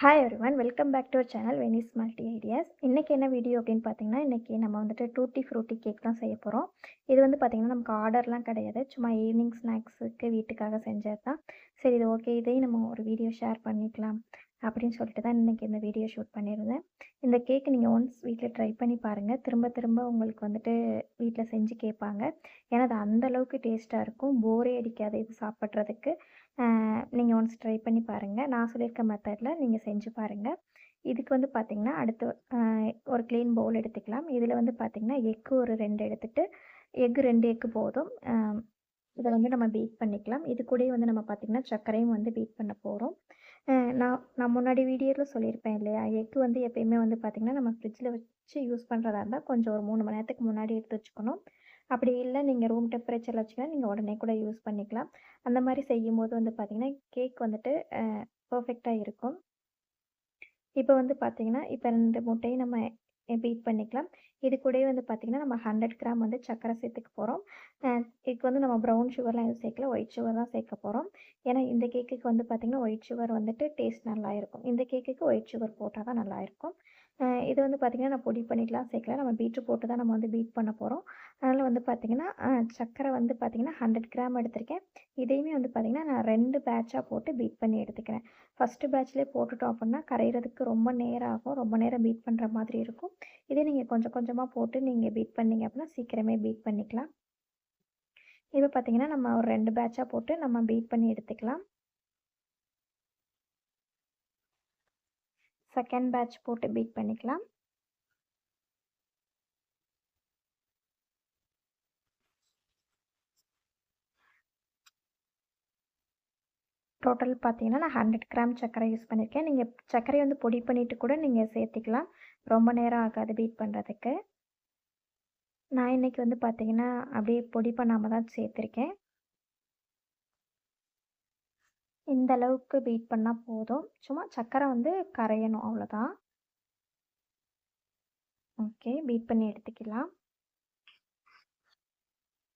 Hi everyone, welcome back to our channel Venice multi ideas. இன்றைக்கி என்ன video அப்படின்னு பார்த்தீங்கன்னா, இன்றைக்கி நம்ம வந்துட்டு டூட்டி ஃப்ரூட்டி கேக் தான் செய்ய போகிறோம். இது வந்து பார்த்திங்கன்னா நமக்கு ஆர்டர்லாம் கிடையாது, சும்மா ஈவினிங் ஸ்நாக்ஸுக்கு வீட்டுக்காக செஞ்சது தான். சரி, இது ஓகே, இதையும் நம்ம ஒரு வீடியோ ஷேர் பண்ணிக்கலாம் அப்படின்னு சொல்லிட்டு தான் இன்றைக்கி இந்த வீடியோ ஷூட் பண்ணியிருந்தேன். இந்த கேக்கு நீங்கள் ஒன்ஸ் வீட்டில் ட்ரை பண்ணி பாருங்கள். திரும்ப திரும்ப உங்களுக்கு வந்துட்டு வீட்டில் செஞ்சு கேட்பாங்க. ஏன்னா அது அந்தளவுக்கு டேஸ்ட்டாக இருக்கும், போரே அடிக்காது இது சாப்பிட்றதுக்கு. நீங்கள் ஒன்ஸ் ட்ரை பண்ணி பாருங்கள். நான் சொல்லியிருக்க மெத்தடில் நீங்கள் செஞ்சு பாருங்கள். இதுக்கு வந்து பார்த்திங்கன்னா அடுத்து ஒரு க்ளீன் பவுல் எடுத்துக்கலாம். இதில் வந்து பார்த்திங்கன்னா எக்கு ஒரு 2 எடுத்துகிட்டு, எக்கு 2 எக்கு போதும். இதை வந்து நம்ம பீட் பண்ணிக்கலாம். இது கூடயே வந்து நம்ம பார்த்திங்கன்னா சர்க்கரையும் வந்து பீட் பண்ண போகிறோம். நான் முன்னாடி வீடியோவில் சொல்லியிருப்பேன் இல்லையா, எக்கு வந்து எப்பயுமே வந்து பார்த்திங்கன்னா நம்ம ஃப்ரிட்ஜில் வச்சு யூஸ் பண்ணுறதா இருந்தால் கொஞ்சம் ஒரு 3 மணி நேரத்துக்கு முன்னாடி எடுத்து வச்சுக்கணும். அப்படி இல்லை, நீங்கள் ரூம் டெம்பரேச்சரில் வச்சிங்கன்னா நீங்கள் உடனே கூட யூஸ் பண்ணிக்கலாம். அந்த மாதிரி செய்யும்போது வந்து பார்த்திங்கன்னா கேக் வந்துட்டு பர்ஃபெக்டாக இருக்கும். இப்போ வந்து பார்த்திங்கன்னா, இப்போ 2 முட்டையும் நம்ம பீட் பண்ணிக்கலாம். இது கூடயே வந்து பார்த்திங்கன்னா நம்ம 100 கிராம் வந்து சர்க்கரை சேர்த்துக்க போகிறோம். இதுக்கு வந்து நம்ம ப்ரௌன் சுகர்லாம் எதுவும் சேர்க்கல, ஒயிட் சுகர் தான் சேர்க்க போகிறோம். ஏன்னா இந்த கேக்குக்கு வந்து பார்த்திங்கன்னா ஒயிட் சுகர் வந்துட்டு டேஸ்ட் நல்லா இருக்கும். இந்த கேக்குக்கு ஒயிட் சுகர் போட்டால் தான் நல்லாயிருக்கும். இது வந்து பார்த்திங்கன்னா நான் பொடி பண்ணிட்டுலாம் சேர்க்கல, நம்ம பீட்ரு போட்டு தான் நம்ம வந்து பீட் பண்ண போகிறோம். அதனால் வந்து பார்த்திங்கன்னா சர்க்கரை வந்து பார்த்திங்கன்னா 100 கிராம் எடுத்திருக்கேன். இதையுமே வந்து பார்த்திங்கன்னா நான் 2 பேட்சாக போட்டு பீட் பண்ணி எடுத்துக்கிறேன். ஃபஸ்ட்டு பேட்ச்லேயே போட்டுட்டோம் அப்படின்னா கரையிறதுக்கு ரொம்ப நேரம் ஆகும், ரொம்ப நேரம் பீட் பண்ணுற மாதிரி இருக்கும். இதே நீங்கள் கொஞ்சம் கொஞ்சமாக போட்டு நீங்கள் பீட் பண்ணிங்க அப்படின்னா சீக்கிரமே பீட் பண்ணிக்கலாம். இப்போ பார்த்திங்கன்னா நம்ம ஒரு 2 பேட்சாக போட்டு நம்ம பீட் பண்ணி எடுத்துக்கலாம். செகண்ட் பேட்ச் போட்டு பீட் பண்ணிக்கலாம். டோட்டல் பார்த்தீங்கன்னா நான் 100 கிராம் சர்க்கரை யூஸ் பண்ணியிருக்கேன். நீங்கள் சர்க்கரையை வந்து பொடி பண்ணிவிட்டு கூட நீங்கள் சேர்த்திக்கலாம், ரொம்ப நேரம் ஆகாது பீட் பண்ணுறதுக்கு. நான் இன்றைக்கி வந்து பார்த்திங்கன்னா அப்படியே பொடி பண்ணாமல் தான் சேர்த்துருக்கேன். இந்த அளவுக்கு பீட் பண்ணால் போதும், சும்மா சர்க்கரை வந்து கரையணும், அவ்வளோதான். ஓகே, பீட் பண்ணி எடுத்துக்கலாம்.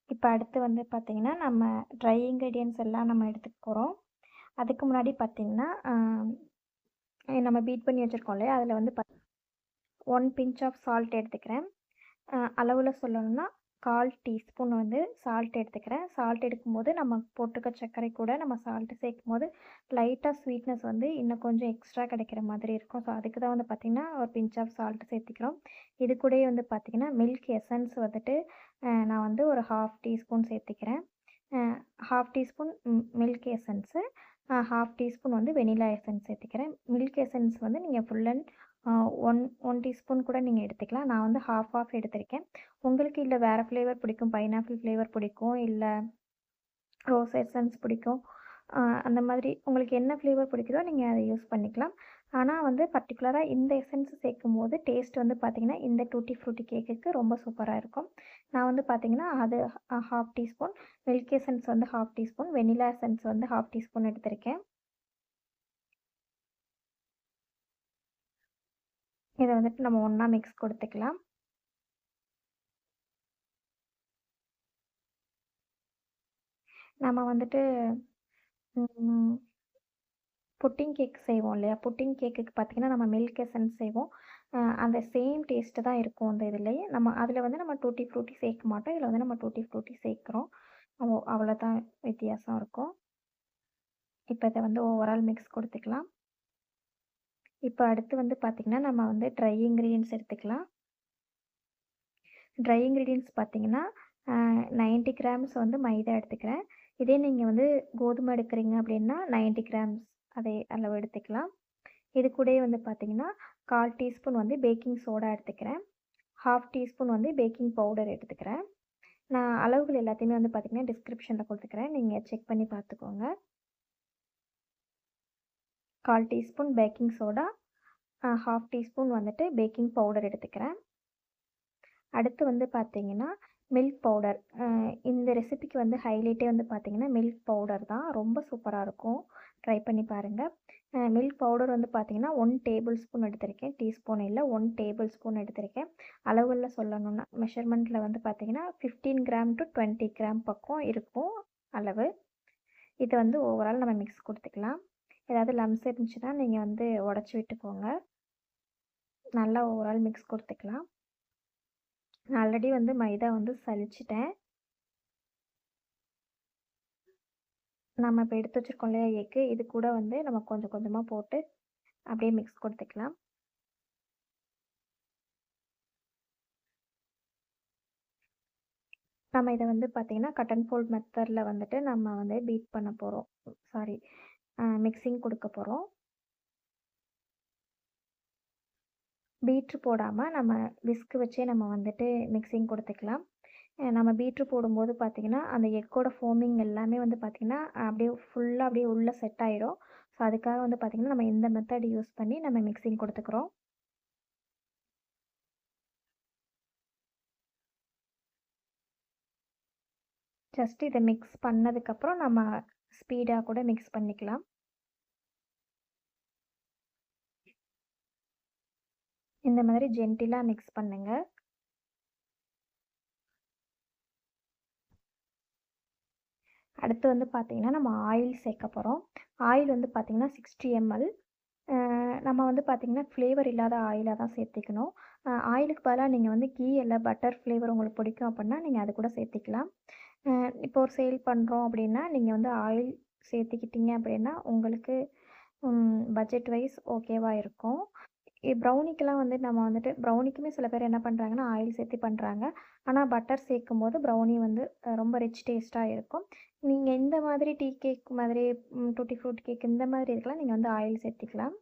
இப்போ அடுத்து வந்து பார்த்திங்கன்னா நம்ம ட்ரை இன்க்ரீடியன்ட்ஸ் எல்லாம் நம்ம எடுத்துக்க போகிறோம். அதுக்கு முன்னாடி பார்த்திங்கன்னா நம்ம பீட் பண்ணி வச்சுருக்கோம் இல்லையா, அதில் வந்து 1 பிஞ்ச் ஆஃப் சால்ட் எடுத்துக்கிறேன். அளவில் சொல்லணும்னா 1/4 டீஸ்பூன் வந்து சால்ட் எடுத்துக்கிறேன். சால்ட் எடுக்கும்போது நம்ம போட்டிருக்க சர்க்கரை கூட நம்ம சால்ட்டு சேர்க்கும்போது லைட்டாக ஸ்வீட்னஸ் வந்து இன்னும் கொஞ்சம் எக்ஸ்ட்ரா கிடைக்கிற மாதிரி இருக்கும். ஸோ அதுக்கு தான் வந்து பார்த்திங்கன்னா ஒரு பிஞ்ச் ஆஃப் சால்ட் சேர்த்திக்கிறோம். இது கூடயே வந்து பார்த்திங்கன்னா மில்க் எசன்ஸ் வந்துட்டு நான் வந்து ஒரு 1/2 டீஸ்பூன் சேர்த்திக்கிறேன். 1/2 டீஸ்பூன் மில்க் எசன்ஸு, 1/2 டீஸ்பூன் வந்து வெனிலா எசன்ஸ் சேர்த்திக்கிறேன். மில்க் எசன்ஸ் வந்து நீங்கள் ஃபுல் அண்ட் 1 டீஸ்பூன் கூட நீங்கள் எடுத்துக்கலாம். நான் வந்து ஹாஃப் எடுத்திருக்கேன். உங்களுக்கு இல்லை வேறு ஃப்ளேவர் பிடிக்கும், பைனாப்பிள் ஃப்ளேவர் பிடிக்கும், இல்லை ரோஸ் எசன்ஸ் பிடிக்கும், அந்த மாதிரி உங்களுக்கு என்ன ஃப்ளேவர் பிடிக்குதோ நீங்கள் அதை யூஸ் பண்ணிக்கலாம். ஆனால் வந்து பர்டிகுலராக இந்த எசன்ஸ் சேர்க்கும்போது டேஸ்ட் வந்து பார்த்திங்கன்னா இந்த டூட்டி ஃப்ரூட்டி கேக்குக்கு ரொம்ப சூப்பராக இருக்கும். நான் வந்து பார்த்திங்கன்னா அது 1/2 டீஸ்பூன், மில்க் எசன்ஸ் வந்து 1/2 டீஸ்பூன், வெனிலா எசன்ஸ் வந்து 1/2 டீஸ்பூன் எடுத்திருக்கேன். இதை வந்துட்டு நம்ம ஒன்றா மிக்ஸ் கொடுத்துக்கலாம். நம்ம வந்துட்டு புட்டிங் கேக் செய்வோம் இல்லையா, புட்டிங் கேக்குக்கு பார்த்திங்கன்னா நம்ம மில்க் எசன்ஸ் செய்வோம். அந்த சேம் டேஸ்ட்டு தான் இருக்கும் அந்த இதுலேயே. நம்ம அதில் வந்து நம்ம டூட்டி ஃப்ரூட்டி சேர்க்க மாட்டோம், இதில் வந்து நம்ம டூட்டி ஃப்ரூட்டி சேர்க்குறோம். அவ்வளோதான் வித்தியாசம் இருக்கும். இப்போ இதை வந்து ஓவரால் மிக்ஸ் கொடுத்துக்கலாம். இப்போ அடுத்து வந்து பார்த்திங்கன்னா நம்ம வந்து ட்ரை இன்க்ரீடியன்ட்ஸ் எடுத்துக்கலாம். ட்ரை இன்க்ரீடியன்ட்ஸ் பார்த்திங்கன்னா 90 கிராம்ஸ் வந்து மைதா எடுத்துக்கிறேன். இதே நீங்கள் வந்து கோதுமை எடுக்கிறீங்க அப்படின்னா 90 கிராம்ஸ் அதே அளவு எடுத்துக்கலாம். இது கூடயே வந்து பார்த்திங்கன்னா 1/4 டீஸ்பூன் வந்து பேக்கிங் சோடா எடுத்துக்கிறேன். 1/2 டீஸ்பூன் வந்து பேக்கிங் பவுடர் எடுத்துக்கிறேன். நான் அளவுகள் எல்லாத்தையுமே வந்து பார்த்திங்கன்னா டிஸ்கிரிப்ஷனில் கொடுத்துக்கிறேன், நீங்கள் செக் பண்ணி பார்த்துக்கோங்க. 1/4 டீஸ்பூன் பேக்கிங் சோடா, 1/2 டீஸ்பூன் வந்துட்டு பேக்கிங் பவுடர் எடுத்துக்கிறேன். அடுத்து வந்து பார்த்திங்கன்னா மில்க் பவுடர். இந்த ரெசிபிக்கு வந்து ஹைலைட்டே வந்து பார்த்திங்கன்னா மில்க் பவுடர் தான், ரொம்ப சூப்பராக இருக்கும், ட்ரை பண்ணி பாருங்கள். மில்க் பவுடர் வந்து பார்த்திங்கன்னா 1 டேபிள் ஸ்பூன் எடுத்திருக்கேன், டீஸ்பூன் இல்லை, 1 டேபிள் ஸ்பூன் எடுத்திருக்கேன். அளவுகளில் சொல்லணும்னா மெஷர்மெண்ட்டில் வந்து பார்த்திங்கன்னா 15 கிராம் டு 20 கிராம் பக்கம் இருக்கும் அளவு. இதை வந்து ஓவரால் நம்ம மிக்ஸ் கொடுத்துக்கலாம். ஏதாவது லம்ஸ் இருந்துச்சுன்னா நீங்கள் வந்து உடச்சி விட்டுக்கோங்க. நல்லா ஓவரால் மிக்ஸ் கொடுத்துக்கலாம். நான் ஆல்ரெடி வந்து மைதா வந்து சலிச்சிட்டேன். நம்ம இப்போ எடுத்து வச்சுருக்கோம் இல்லையா எக்கு, இது கூட வந்து நம்ம கொஞ்சம் கொஞ்சமாக போட்டு அப்படியே மிக்ஸ் கொடுத்துக்கலாம். நம்ம இதை வந்து பார்த்திங்கன்னா கட் அண்ட் ஃபோல்ட் மெத்தடில் வந்துட்டு நம்ம வந்து பீட் பண்ண போகிறோம். சாரி, மிக்சிங் கொடுக்க போகிறோம். பீட்ரு போடாமல் நம்ம விஸ்க் வச்சே நம்ம வந்துட்டு மிக்சிங் கொடுத்துக்கலாம். நம்ம பீட்ரு போடும்போது பார்த்திங்கன்னா அந்த எக்கோட ஃபோமிங் எல்லாமே வந்து பார்த்திங்கன்னா அப்படியே ஃபுல்லாக அப்படியே உள்ளே செட் ஆகிடும். ஸோ அதுக்காக வந்து பார்த்திங்கன்னா நம்ம இந்த மெத்தட் யூஸ் பண்ணி நம்ம மிக்சிங் கொடுத்துக்குறோம். ஜஸ்ட் இதை மிக்ஸ் பண்ணதுக்கப்புறம் நம்ம ஸ்பீடாக கூட மிக்ஸ் பண்ணிக்கலாம். இந்த மாதிரி ஜென்டிலாக மிக்ஸ் பண்ணுங்கள். அடுத்து வந்து பார்த்திங்கன்னா நம்ம ஆயில் சேர்க்க போகிறோம். ஆயில் வந்து பார்த்திங்கன்னா 60 ml. நம்ம வந்து பார்த்திங்கன்னா ஃப்ளேவர் இல்லாத ஆயிலாக தான் சேர்த்திக்கணும். ஆயிலுக்கு பதிலாக நீங்கள் வந்து கீ இல்லை பட்டர் ஃப்ளேவர் உங்களுக்கு பிடிக்கும் அப்படின்னா நீங்கள் அது கூட சேர்த்திக்கலாம். இப்போ ஒரு சேல் பண்ணுறோம் அப்படின்னா நீங்கள் வந்து ஆயில் சேர்த்திக்கிட்டீங்க அப்படின்னா உங்களுக்கு பட்ஜெட் வைஸ் ஓகேவாக இருக்கும். ப்ரௌனிக்கெலாம் வந்து நம்ம வந்துட்டு ப்ரௌனிக்குமே சில பேர் என்ன பண்ணுறாங்கன்னா ஆயில் சேர்த்து பண்ணுறாங்க. ஆனால் பட்டர் சேர்க்கும்போது ப்ரௌனி வந்து ரொம்ப ரிச் டேஸ்ட்டாக இருக்கும். நீங்கள் இந்த மாதிரி டீ கேக் மாதிரி டூட்டி ஃப்ரூட் கேக் இந்த மாதிரி இதுக்கெலாம் நீங்கள் வந்து ஆயில் சேர்த்திக்கலாம்.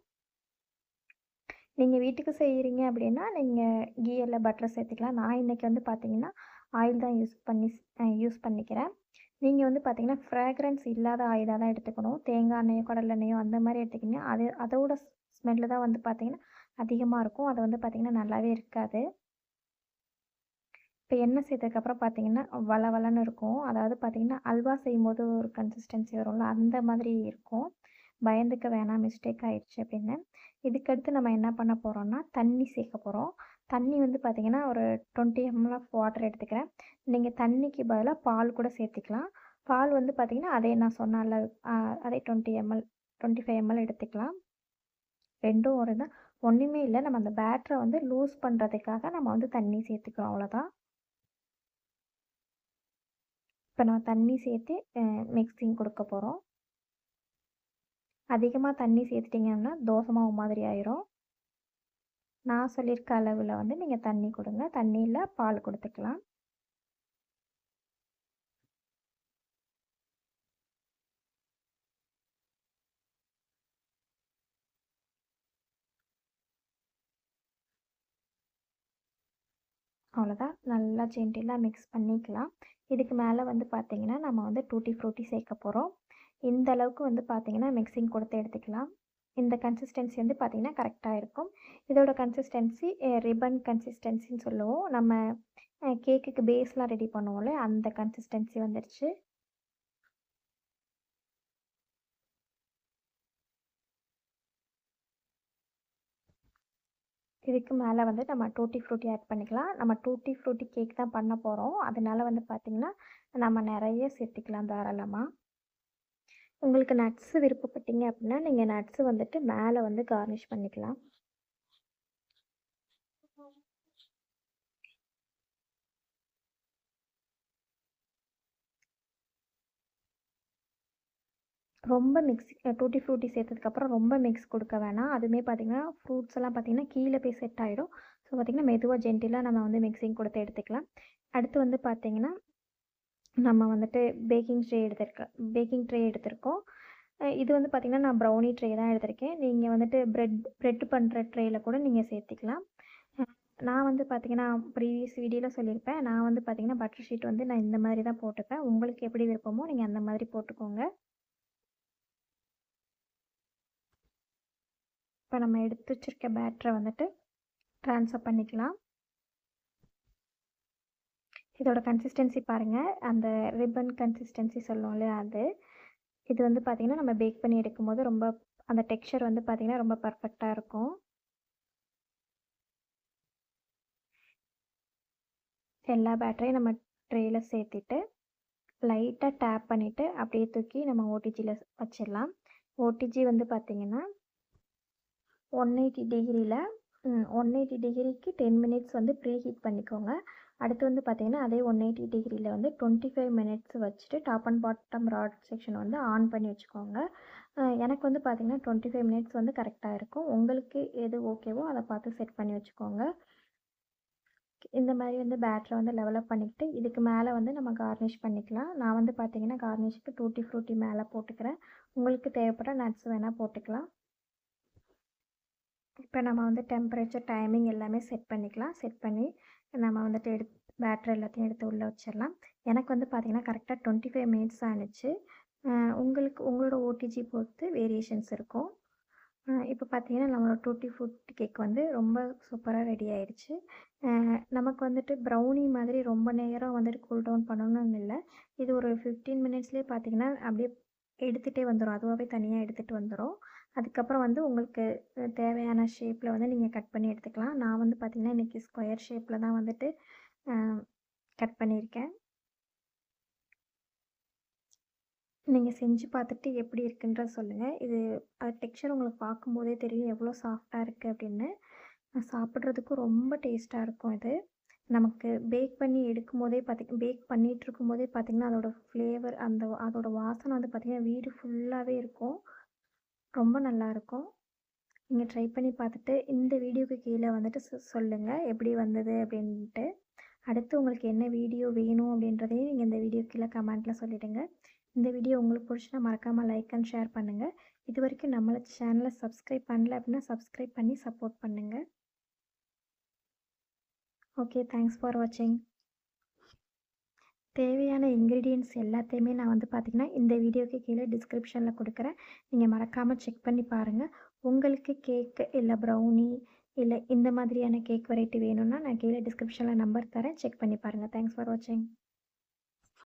நீங்கள் வீட்டுக்கு செய்கிறீங்க அப்படின்னா நீங்கள் கீ இல்லை பட்டர் சேர்த்துக்கலாம். நான் இன்றைக்கி வந்து பார்த்திங்கன்னா ஆயில் தான் யூஸ் பண்ணிக்கிறேன். நீங்கள் வந்து பார்த்திங்கன்னா ஃப்ராக்ரன்ஸ் இல்லாத ஆயிலாக தான் எடுத்துக்கணும். தேங்காய் எண்ணெயோ கடலெண்ணெயோ அந்த மாதிரி எடுத்துக்கிங்க. அதோட ஸ்மெல்லு தான் வந்து பார்த்திங்கன்னா அதிகமாக இருக்கும். அது வந்து பார்த்திங்கன்னா நல்லாவே இருக்காது. இப்போ எண்ணெய் சேர்த்ததுக்கப்புறம் பார்த்திங்கன்னா வளவளன்னு இருக்கும். அதாவது பார்த்திங்கன்னா அல்வா செய்யும்போது ஒரு கன்சிஸ்டன்சி வரும்ல அந்த மாதிரி இருக்கும். பயந்துக்க வேணாம் மிஸ்டேக் ஆயிடுச்சு அப்படின்னு. இதுக்கடுத்து நம்ம என்ன பண்ண போகிறோம்னா தண்ணி சேர்க்க போகிறோம். தண்ணி வந்து பார்த்திங்கன்னா ஒரு 20 ml ஆஃப் வாட்டர் எடுத்துக்கிறேன். நீங்கள் தண்ணிக்கு பதிலாக பால் கூட சேர்த்திக்கலாம். பால் வந்து பார்த்திங்கன்னா அதே நான் சொன்னால அதே 20 ml 25 ml எடுத்துக்கலாம். ரெண்டும் ஒரு தான். ஒன்றுமே இல்லை, நம்ம அந்த பேட்டரை வந்து லூஸ் பண்ணுறதுக்காக நம்ம வந்து தண்ணி சேர்த்துக்கிறோம், அவ்வளோதான். இப்போ நம்ம தண்ணி சேர்த்து மிக்சிங் கொடுக்க போகிறோம். அதிகமாக தண்ணி சேர்த்துட்டிங்கன்னா தோசை மாவு மாதிரி ஆயிரும். நான் சொல்லியிருக்க அளவில் வந்து நீங்கள் தண்ணி கொடுங்க. தண்ணியில் பால் கொடுத்துக்கலாம். அவ்வளோதான், நல்லா ஜென்டிலாக மிக்ஸ் பண்ணிக்கலாம். இதுக்கு மேலே வந்து பார்த்திங்கன்னா நம்ம வந்து டூட்டி ஃப்ரூட்டி சேர்க்க போகிறோம். இந்த அளவுக்கு வந்து பார்த்திங்கன்னா மிக்சிங் கொடுத்து எடுத்துக்கலாம். இந்த கன்சிஸ்டன்சி வந்து பார்த்திங்கன்னா கரெக்டாக இருக்கும். இதோட கன்சிஸ்டன்சி ரிப்பன் கன்சிஸ்டன்சின்னு சொல்லுவோம். நம்ம கேக்குக்கு பேஸ்லாம் ரெடி பண்ணுவோம்ல அந்த கன்சிஸ்டன்சி வந்துடுச்சு. இதுக்கு மேலே வந்து நம்ம டூட்டி ஃப்ரூட்டி ஆட் பண்ணிக்கலாம். நம்ம டூட்டி ஃப்ரூட்டி கேக் தான் பண்ண போகிறோம். அதனால வந்து பார்த்திங்கன்னா நம்ம நிறைய சேர்த்திக்கலாம் தாராளமாக. உங்களுக்கு நட்ஸு விருப்பப்பட்டீங்க அப்படின்னா நீங்கள் நட்ஸு வந்துட்டு மேலே வந்து கார்னிஷ் பண்ணிக்கலாம். ரொம்ப டூட்டி ஃப்ரூட்டி சேர்த்ததுக்கப்புறம் ரொம்ப மிக்ஸ் கொடுக்க வேணாம். அதுவுமே பார்த்திங்கன்னா ஃப்ரூட்ஸ் எல்லாம் பார்த்திங்கன்னா கீழே போய் செட் ஆகிடும். ஸோ பார்த்திங்கன்னா மெதுவாக ஜென்டிலாக நம்ம வந்து மிக்சிங் கொடுத்து எடுத்துக்கலாம். அடுத்து வந்து பார்த்திங்கன்னா நம்ம வந்துட்டு பேக்கிங் ட்ரே எடுத்திருக்கோம். இது வந்து பார்த்திங்கன்னா நான் ப்ரௌனி ட்ரே தான் எடுத்திருக்கேன். நீங்கள் வந்துட்டு ப்ரெட் பண்ணுற ட்ரேயில் கூட நீங்கள் சேர்த்திக்கலாம். நான் வந்து பார்த்திங்கன்னா ப்ரீவியஸ் வீடியோவில் சொல்லியிருப்பேன். நான் வந்து பார்த்திங்கன்னா பட்டர் ஷீட் வந்து நான் இந்த மாதிரி தான் போட்டுப்பேன். உங்களுக்கு எப்படி விருப்பமோ நீங்கள் அந்த மாதிரி போட்டுக்கோங்க. இப்போ நம்ம எடுத்து வச்சுருக்க பேட்டரை வந்துட்டு ட்ரான்ஸ்ஃபர் பண்ணிக்கலாம். இதோட கன்சிஸ்டன்சி பாருங்கள், அந்த ரிப்பன் கன்சிஸ்டன்சி சொல்லுவோம் இல்லையா அது. இது வந்து பார்த்திங்கன்னா நம்ம பேக் பண்ணி எடுக்கும்போது ரொம்ப அந்த டெக்ஸ்சர் வந்து பார்த்திங்கன்னா ரொம்ப பர்ஃபெக்டாக இருக்கும். எல்லா பேட்டரையும் நம்ம ட்ரேயில் சேர்த்திட்டு லைட்டாக டேப் பண்ணிவிட்டு அப்படியே தூக்கி நம்ம ஓடிஜியில் வச்சிடலாம். ஓடிஜி வந்து பார்த்தீங்கன்னா 180 டிகிரியில் 180 டிகிரிக்கு 10 மினிட்ஸ் வந்து ப்ரீ ஹீட் பண்ணிக்கோங்க. அடுத்து வந்து பார்த்தீங்கன்னா அதே 180 டிகிரியில் வந்து 25 மினிட்ஸ் வச்சுட்டு top and bottom rod section வந்து ஆன் பண்ணி வச்சுக்கோங்க. எனக்கு வந்து பார்த்தீங்கன்னா 25 மினிட்ஸ் வந்து கரெக்டாக இருக்கும். உங்களுக்கு எது ஓகேவோ அதை பார்த்து செட் பண்ணி வச்சுக்கோங்க. இந்த மாதிரி வந்து பேட்டரை வந்து லெவலப் பண்ணிக்கிட்டு இதுக்கு மேலே வந்து நம்ம கார்னிஷ் பண்ணிக்கலாம். நான் வந்து பார்த்தீங்கன்னா கார்னிஷ்க்கு டூட்டி ஃப்ரூட்டி மேலே போட்டுக்கிறேன். உங்களுக்கு தேவைப்பட்ட நட்ஸ் வேணால் போட்டுக்கலாம். இப்போ நம்ம வந்து டெம்பரேச்சர் டைமிங் எல்லாமே செட் பண்ணிக்கலாம். செட் பண்ணி நம்ம வந்துட்டு பேட்டரி எல்லாத்தையும் எடுத்து உள்ளே வச்சிடலாம். எனக்கு வந்து பார்த்திங்கன்னா கரெக்டாக 25 மினிட்ஸ் ஆனிச்சு. உங்களுக்கு உங்களோட ஓடிஜி பொறுத்து வேரியேஷன்ஸ் இருக்கும். இப்போ பார்த்தீங்கன்னா நம்மளோட டூட்டி ஃப்ரூட்டி கேக் வந்து ரொம்ப சூப்பராக ரெடி ஆயிடுச்சு. நமக்கு வந்துட்டு ப்ரௌனி மாதிரி ரொம்ப நேரம் வந்துட்டு கூல் டவுன் பண்ணணும்னு இல்லை. இது ஒரு 15 மினிட்ஸ்லேயே பார்த்தீங்கன்னா அப்படியே எடுத்துகிட்டே வந்துடும். அதுவாகவே தனியாக எடுத்துகிட்டு வந்துடும். அதுக்கப்புறம் வந்து உங்களுக்கு தேவையான ஷேப்பில் வந்து நீங்கள் கட் பண்ணி எடுத்துக்கலாம். நான் வந்து பார்த்திங்கன்னா இன்றைக்கி ஸ்கொயர் ஷேப்பில் தான் வந்துட்டு கட் பண்ணியிருக்கேன். நீங்கள் செஞ்சு பார்த்துட்டு எப்படி இருக்குன்றத சொல்லுங்கள். இது டெக்ஸ்சர் உங்களுக்கு பார்க்கும்போதே தெரியும் எவ்வளோ சாஃப்டாக இருக்குது அப்படின்னு. சாப்பிட்றதுக்கும் ரொம்ப டேஸ்ட்டாக இருக்கும் இது. நமக்கு பேக் பண்ணி எடுக்கும்போதே பேக் பண்ணிகிட்டு இருக்கும்போதே பார்த்திங்கன்னா அதோடய ஃப்ளேவர் அதோட வாசனை வந்து பார்த்திங்கன்னா வீடு ஃபுல்லாகவே இருக்கும். ரொம்ப நல்லாயிருக்கும். நீங்கள் ட்ரை பண்ணி பார்த்துட்டு இந்த வீடியோக்கு கீழே வந்துட்டு சொல்லுங்கள் எப்படி வந்தது அப்படின்ட்டு. அடுத்து உங்களுக்கு என்ன வீடியோ வேணும் அப்படின்றதையும் நீங்கள் இந்த வீடியோ கீழே கமெண்ட்டில் சொல்லிவிடுங்க. இந்த வீடியோ உங்களுக்கு பிடிச்சினா மறக்காமல் லைக் அண்ட் ஷேர் பண்ணுங்கள். இது வரைக்கும் நம்மளோட சேனலை சப்ஸ்கிரைப் பண்ணல அப்படின்னா சப்ஸ்கிரைப் பண்ணி சப்போர்ட் பண்ணுங்கள். ஓகே, தேங்க்ஸ் ஃபார் வாட்சிங். தேவையான இன்க்ரீடியன்ட்ஸ் எல்லாத்தையுமே நான் வந்து பார்த்திங்கன்னா இந்த வீடியோக்கு கீழே டிஸ்கிரிப்ஷனில் கொடுக்குறேன். நீங்கள் மறக்காமல் செக் பண்ணி பாருங்கள். உங்களுக்கு கேக்கு இல்லை ப்ரௌனி இல்லை இந்த மாதிரியான கேக் வெரைட்டி வேணும்னா நான் கீழே டிஸ்கிரிப்ஷனில் நம்பர் தரேன். செக் பண்ணி பாருங்கள். தேங்க்ஸ் ஃபார் வாட்சிங்.